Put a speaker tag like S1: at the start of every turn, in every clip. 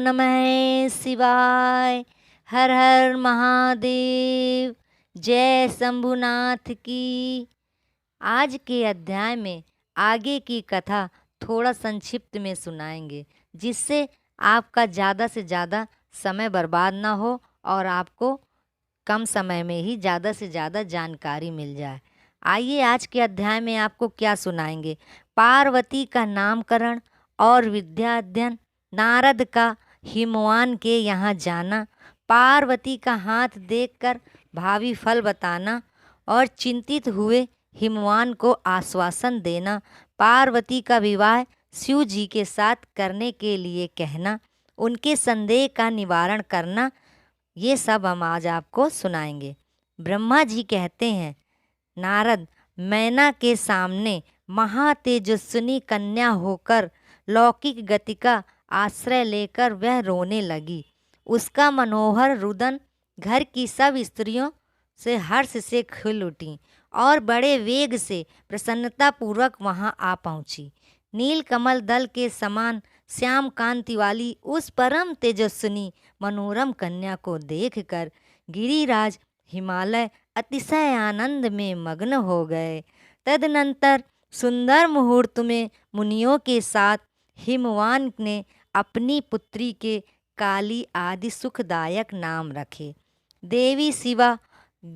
S1: नमः शिवाय। हर हर महादेव। जय शंभुनाथ की। आज के अध्याय में आगे की कथा थोड़ा संक्षिप्त में सुनाएंगे, जिससे आपका ज़्यादा से ज़्यादा समय बर्बाद ना हो और आपको कम समय में ही ज़्यादा से ज़्यादा जानकारी मिल जाए। आइए आज के अध्याय में आपको क्या सुनाएंगे। पार्वती का नामकरण और विद्या अध्ययन, नारद का हिमवान के यहाँ जाना, पार्वती का हाथ देखकर भावी फल बताना और चिंतित हुए हिमवान को आश्वासन देना, पार्वती का विवाह शिव जी के साथ करने के लिए कहना, उनके संदेह का निवारण करना, ये सब हम आज आपको सुनाएंगे। ब्रह्मा जी कहते हैं, नारद, मैना के सामने महातेजस्विनी कन्या होकर लौकिक गति का आश्रय लेकर वह रोने लगी। उसका मनोहर रुदन घर की सब स्त्रियों से हर्ष से खिल उठी और बड़े वेग से प्रसन्नतापूर्वक वहां आ पहुंची। नील कमल दल के समान श्याम कांति वाली उस परम तेजस्विनी मनोरम कन्या को देखकर गिरिराज हिमालय अतिशय आनंद में मग्न हो गए। तदनंतर सुंदर मुहूर्त में मुनियों के साथ हिमवान ने अपनी पुत्री के काली आदि सुखदायक नाम रखे। देवी शिवा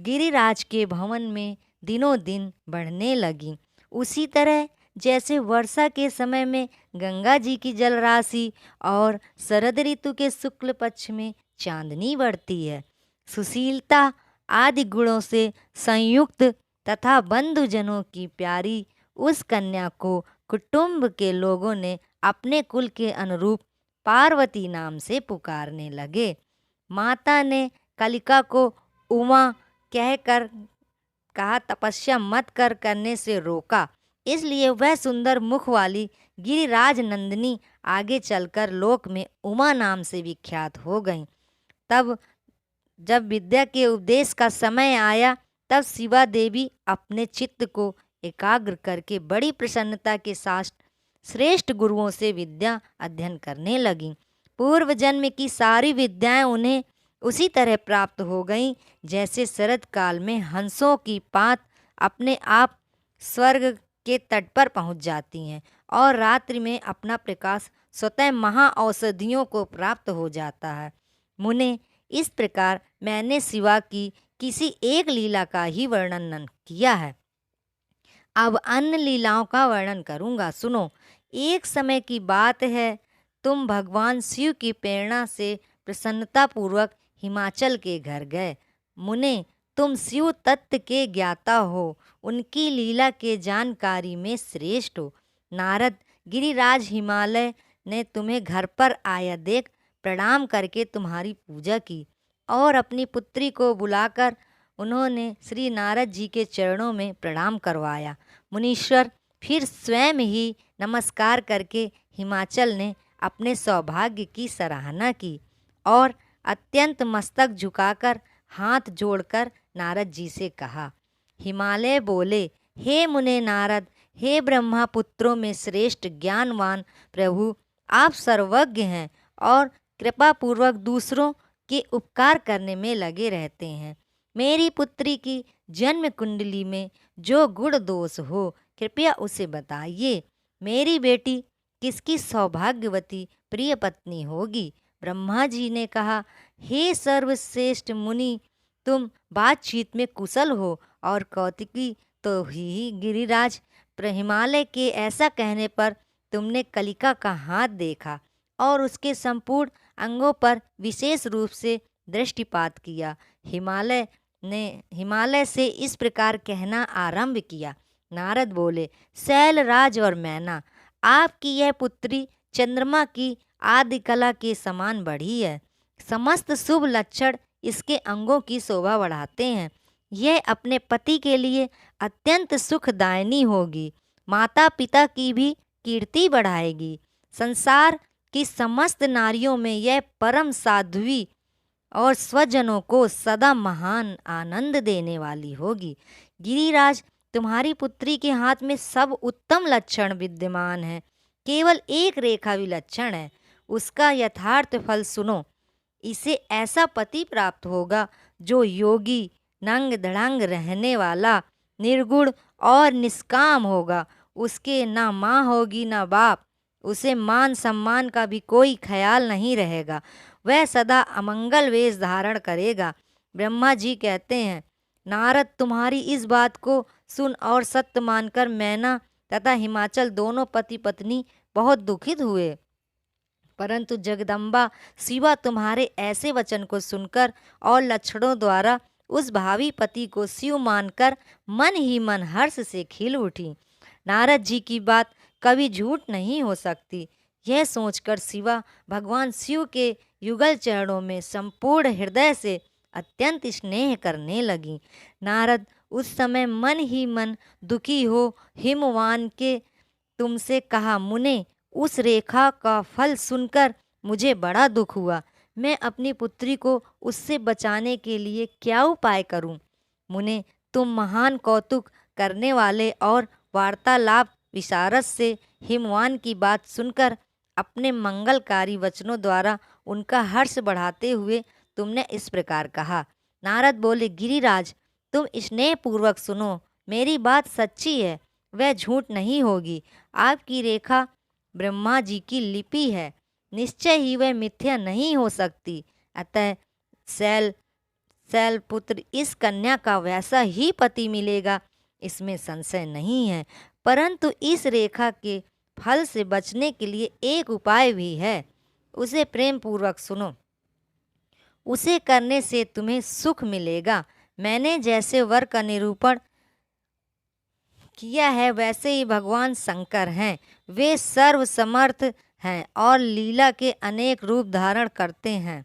S1: गिरिराज के भवन में दिनों दिन बढ़ने लगी। उसी तरह जैसे वर्षा के समय में गंगा जी की जलराशि और शरद ऋतु के शुक्ल पक्ष में चांदनी बढ़ती है। सुशीलता आदि गुणों से संयुक्त तथा बंधुजनों की प्यारी उस कन्या को कुटुंब के लोगों ने अपने कुल के अनुरूप पार्वती नाम से पुकारने लगे। माता ने कलिका को उमा कहकर कहा तपस्या मत करने से रोका, इसलिए वह सुंदर मुख वाली गिरिराज नंदिनी आगे चलकर लोक में उमा नाम से विख्यात हो गईं। तब जब विद्या के उपदेश का समय आया, तब शिवा देवी अपने चित्त को एकाग्र करके बड़ी प्रसन्नता के साथ श्रेष्ठ गुरुओं से विद्या अध्ययन करने लगीं। पूर्व जन्म की सारी विद्याएं उन्हें उसी तरह प्राप्त हो गईं जैसे शरद काल में हंसों की पात अपने आप स्वर्ग के तट पर पहुंच जाती हैं और रात्रि में अपना प्रकाश स्वतः महाऔषधियों को प्राप्त हो जाता है। मुने, इस प्रकार मैंने शिवा की किसी एक लीला का ही वर्णन किया है। अब अन्य लीलाओं का वर्णन करूंगा, सुनो। एक समय की बात है, तुम भगवान शिव की प्रेरणा से प्रसन्नतापूर्वक हिमाचल के घर गए। मुने, तुम शिव तत्व के ज्ञाता हो, उनकी लीला के जानकारी में श्रेष्ठ हो। नारद, गिरिराज हिमालय ने तुम्हें घर पर आया देख प्रणाम करके तुम्हारी पूजा की और अपनी पुत्री को बुलाकर उन्होंने श्री नारद जी के चरणों में प्रणाम करवाया। मुनीश्वर फिर स्वयं ही नमस्कार करके हिमाचल ने अपने सौभाग्य की सराहना की और अत्यंत मस्तक झुकाकर हाथ जोड़कर नारद जी से कहा। हिमालय बोले, हे मुने नारद, हे ब्रह्मा पुत्रों में श्रेष्ठ ज्ञानवान प्रभु, आप सर्वज्ञ हैं और कृपा पूर्वक दूसरों के उपकार करने में लगे रहते हैं। मेरी पुत्री की जन्म कुंडली में जो गुण दोष हो, कृपया उसे बताइए। मेरी बेटी किसकी सौभाग्यवती प्रिय पत्नी होगी? ब्रह्मा जी ने कहा, हे सर्वश्रेष्ठ मुनि, तुम बातचीत में कुशल हो और कौतुकी तो ही। गिरिराज हिमालय के ऐसा कहने पर तुमने कलिका का हाथ देखा और उसके संपूर्ण अंगों पर विशेष रूप से दृष्टिपात किया। हिमालय से इस प्रकार कहना आरंभ किया। नारद बोले, शैलराज और मैना, आपकी यह पुत्री चंद्रमा की आदि कला के समान बढ़ी है। समस्त शुभ लक्षण इसके अंगों की शोभा बढ़ाते हैं। यह अपने पति के लिए अत्यंत सुखदायिनी होगी, माता पिता की भी कीर्ति बढ़ाएगी। संसार की समस्त नारियों में यह परम साध्वी और स्वजनों को सदा महान आनंद देने वाली होगी। गिरिराज, तुम्हारी पुत्री के हाथ में सब उत्तम लक्षण विद्यमान है, केवल एक रेखा विलक्षण है। उसका यथार्थ फल सुनो। इसे ऐसा पति प्राप्त होगा जो योगी, नंग धड़ंग रहने वाला, निर्गुण और निष्काम होगा। उसके ना माँ होगी ना बाप, उसे मान सम्मान का भी कोई ख्याल नहीं रहेगा। वह सदा अमंगल वेश धारण करेगा। ब्रह्मा जी कहते हैं, नारद तुम्हारी इस बात को सुन और सत्य मानकर मैना तथा हिमाचल दोनों पति पत्नी बहुत दुखित हुए। परंतु जगदम्बा शिवा तुम्हारे ऐसे वचन को सुनकर और लक्षणों द्वारा उस भावी पति को शिव मानकर मन ही मन हर्ष से खिल उठी। नारद जी की बात कभी झूठ नहीं हो सकती। यह सोचकर शिवा भगवान शिव के युगल चरणों में संपूर्ण हृदय से अत्यंत स्नेह करने लगी। नारद उस समय मन ही मन दुखी हो हिमवान के तुमसे कहा, मुने उस रेखा का फल सुनकर मुझे बड़ा दुख हुआ। मैं अपनी पुत्री को उससे बचाने के लिए क्या उपाय करूं? मुने तुम महान कौतुक करने वाले और वार्तालाप विशारद से हिमवान की बात सुनकर अपने मंगलकारी वचनों द्वारा उनका हर्ष बढ़ाते हुए तुमने इस प्रकार कहा। नारद बोले, गिरिराज तुम स्नेहपूर्वक सुनो, मेरी बात सच्ची है, वह झूठ नहीं होगी। आपकी रेखा ब्रह्मा जी की लिपि है, निश्चय ही वह मिथ्या नहीं हो सकती। अतः शैलपुत्र इस कन्या का वैसा ही पति मिलेगा, इसमें संशय नहीं है। परंतु इस रेखा के फल से बचने के लिए एक उपाय भी है, उसे प्रेम पूर्वक सुनो। उसे करने से तुम्हें सुख मिलेगा। मैंने जैसे वर का निरूपण किया है वैसे ही भगवान शंकर हैं। वे सर्वसमर्थ हैं और लीला के अनेक रूप धारण करते हैं।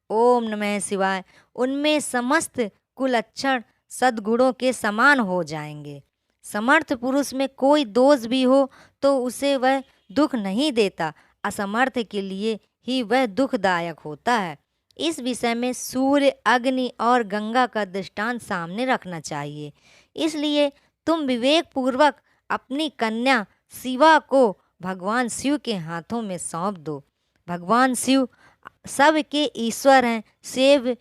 S1: ओम नमः शिवाय। उनमें समस्त कुलक्षण सद्गुणों के समान हो जाएंगे। समर्थ पुरुष में कोई दोष भी हो तो उसे वह दुख नहीं देता, असमर्थ के लिए ही वह दुखदायक होता है। इस विषय में सूर्य, अग्नि और गंगा का दृष्टांत सामने रखना चाहिए। इसलिए तुम विवेक पूर्वक अपनी कन्या शिवा को भगवान शिव के हाथों में सौंप दो। भगवान शिव सबके ईश्वर हैं, शिव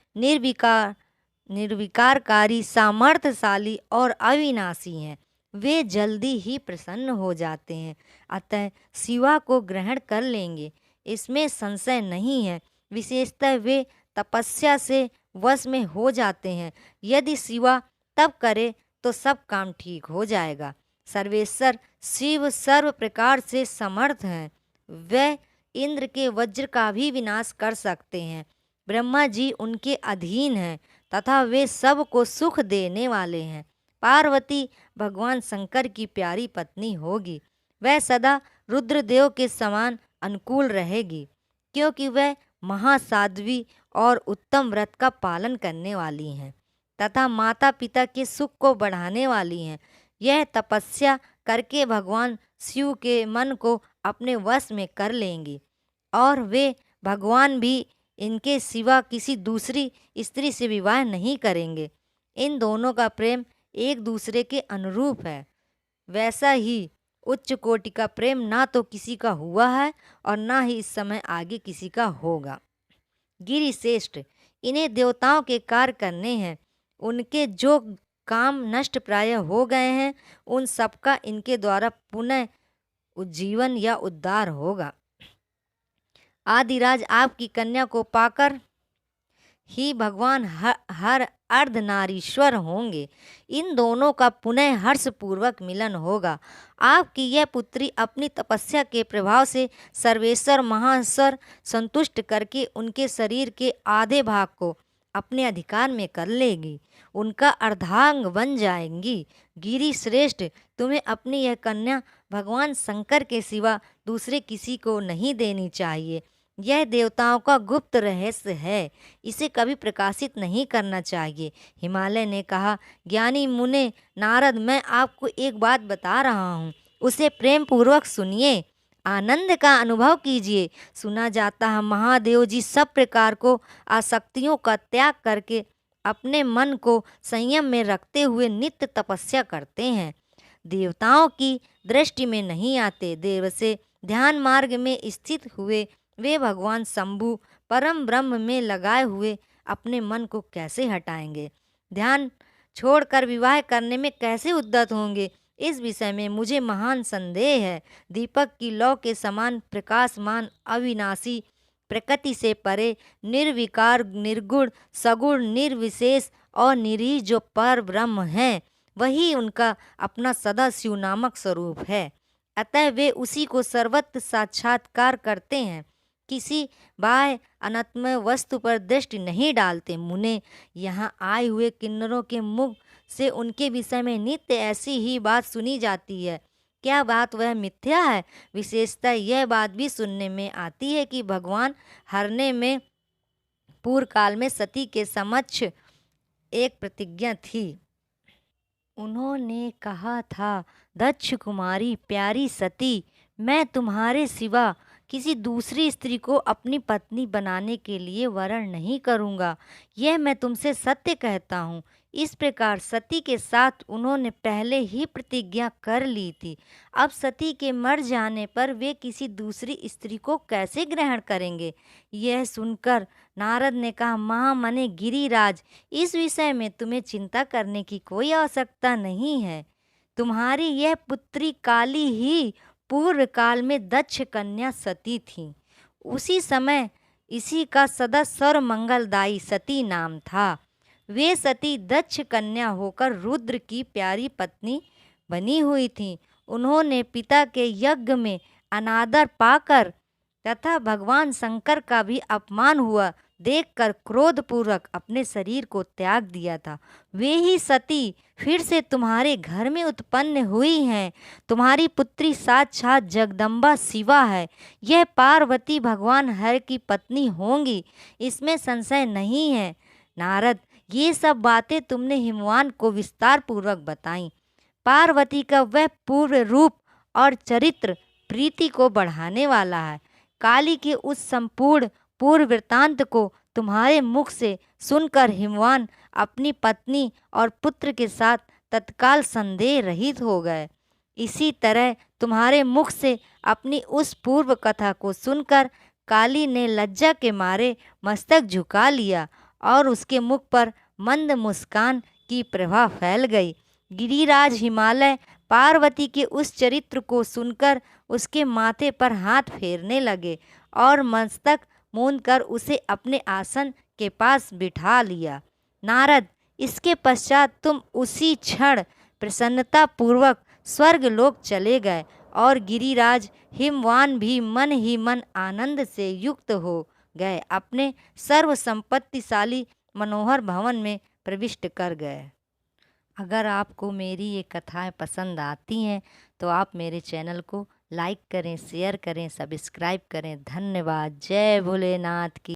S1: निर्विकारकारी, सामर्थ्यशाली और अविनाशी हैं। वे जल्दी ही प्रसन्न हो जाते हैं, अतः शिवा को ग्रहण कर लेंगे, इसमें संशय नहीं है। विशेषतः वे तपस्या से वश में हो जाते हैं। यदि शिवा तप करे तो सब काम ठीक हो जाएगा। सर्वेश्वर शिव सर्व प्रकार से समर्थ हैं। वह इंद्र के वज्र का भी विनाश कर सकते हैं। ब्रह्मा जी उनके अधीन हैं तथा वे सबको सुख देने वाले हैं। पार्वती भगवान शंकर की प्यारी पत्नी होगी। वह सदा रुद्रदेव के समान अनुकूल रहेगी, क्योंकि वह महासाध्वी और उत्तम व्रत का पालन करने वाली हैं तथा माता पिता के सुख को बढ़ाने वाली हैं। यह तपस्या करके भगवान शिव के मन को अपने वश में कर लेंगी और वे भगवान भी इनके सिवा किसी दूसरी स्त्री से विवाह नहीं करेंगे। इन दोनों का प्रेम एक दूसरे के अनुरूप है। वैसा ही उच्च कोटि का प्रेम ना तो किसी का हुआ है और ना ही इस समय आगे किसी का होगा। गिरिश्रेष्ठ, इन्हें देवताओं के कार्य करने हैं। उनके जो काम नष्ट प्राय हो गए हैं उन सबका इनके द्वारा पुनः उज्जीवन या उद्धार होगा। आदिराज आपकी कन्या को पाकर ही भगवान हर अर्धनारीश्वर होंगे। इन दोनों का पुनः हर्षपूर्वक मिलन होगा। आपकी यह पुत्री अपनी तपस्या के प्रभाव से सर्वेश्वर महाश्वर संतुष्ट करके उनके शरीर के आधे भाग को अपने अधिकार में कर लेगी, उनका अर्धांग बन जाएंगी। गिरि श्रेष्ठ, तुम्हें अपनी यह कन्या भगवान शंकर के सिवा दूसरे किसी को नहीं देनी चाहिए। यह देवताओं का गुप्त रहस्य है, इसे कभी प्रकाशित नहीं करना चाहिए। हिमालय ने कहा, ज्ञानी मुने नारद, मैं आपको एक बात बता रहा हूँ, उसे प्रेम पूर्वक सुनिए, आनंद का अनुभव कीजिए। सुना जाता है महादेव जी सब प्रकार को आसक्तियों का त्याग करके अपने मन को संयम में रखते हुए नित्य तपस्या करते हैं। देवताओं की दृष्टि में नहीं आते। देव से ध्यान मार्ग में स्थित हुए वे भगवान शंभु परम ब्रह्म में लगाए हुए अपने मन को कैसे हटाएंगे? ध्यान छोड़कर विवाह करने में कैसे उद्यत होंगे? इस विषय में मुझे महान संदेह है। दीपक की लौ के समान प्रकाशमान, अविनाशी, प्रकृति से परे, निर्विकार, निर्गुण, सगुण, निर्विशेष और निरीह जो पर ब्रह्म है, वही उनका अपना सदाशिव नामक स्वरूप है। अतः वे उसी को सर्वत्र साक्षात्कार करते हैं, किसी बाह्य अनात्म वस्तु पर दृष्टि नहीं डालते। मुने, यहाँ आए हुए किन्नरों के मुख से उनके विषय में नित्य ऐसी ही बात सुनी जाती है। क्या बात वह मिथ्या है? विशेषतः यह बात भी सुनने में आती है कि भगवान हरने में पूर्व काल में सती के समक्ष एक प्रतिज्ञा थी। उन्होंने कहा था, दक्ष कुमारी प्यारी सती, मैं तुम्हारे सिवा किसी दूसरी स्त्री को अपनी पत्नी बनाने के लिए वरण नहीं करूँगा। यह मैं तुमसे सत्य कहता हूँ। इस प्रकार सती के साथ उन्होंने पहले ही प्रतिज्ञा कर ली थी। अब सती के मर जाने पर वे किसी दूसरी स्त्री को कैसे ग्रहण करेंगे? यह सुनकर नारद ने कहा, महामने गिरिराज, इस विषय में तुम्हें चिंता करने की कोई आवश्यकता नहीं है। तुम्हारी यह पुत्री काली ही पूर्व काल में दक्ष कन्या सती थी। उसी समय इसी का सदा सर्व मंगलदायी सती नाम था। वे सती दक्ष कन्या होकर रुद्र की प्यारी पत्नी बनी हुई थी। उन्होंने पिता के यज्ञ में अनादर पाकर तथा भगवान शंकर का भी अपमान हुआ देखकर क्रोधपूर्वक अपने शरीर को त्याग दिया था। वे ही सती फिर से तुम्हारे घर में उत्पन्न हुई हैं। तुम्हारी पुत्री साक्षात जगदम्बा शिवा है। यह पार्वती भगवान हर की पत्नी होंगी, इसमें संशय नहीं है। नारद, ये सब बातें तुमने हिमवान को विस्तार पूर्वक बताई। पार्वती का वह पूर्व रूप और चरित्र प्रीति को बढ़ाने वाला है। काली के उस संपूर्ण पूर्व वृत्तांत को तुम्हारे मुख से सुनकर हिमवान अपनी पत्नी और पुत्र के साथ तत्काल संदेह रहित हो गए। इसी तरह तुम्हारे मुख से अपनी उस पूर्व कथा को सुनकर काली ने लज्जा के मारे मस्तक झुका लिया और उसके मुख पर मंद मुस्कान की प्रभा फैल गई। गिरिराज हिमालय पार्वती के उस चरित्र को सुनकर उसके माथे पर हाथ फेरने लगे और मस्तक मूंदकर उसे अपने आसन के पास बिठा लिया। नारद, इसके पश्चात तुम उसी क्षण प्रसन्नता पूर्वक स्वर्ग लोक चले गए और गिरिराज हिमवान भी मन ही मन आनंद से युक्त हो गए अपने सर्व संपत्तिशाली मनोहर भवन में प्रविष्ट कर गए। अगर आपको मेरी ये कथाएं पसंद आती हैं तो आप मेरे चैनल को लाइक करें, शेयर करें, सब्सक्राइब करें। धन्यवाद। जय भोलेनाथ की।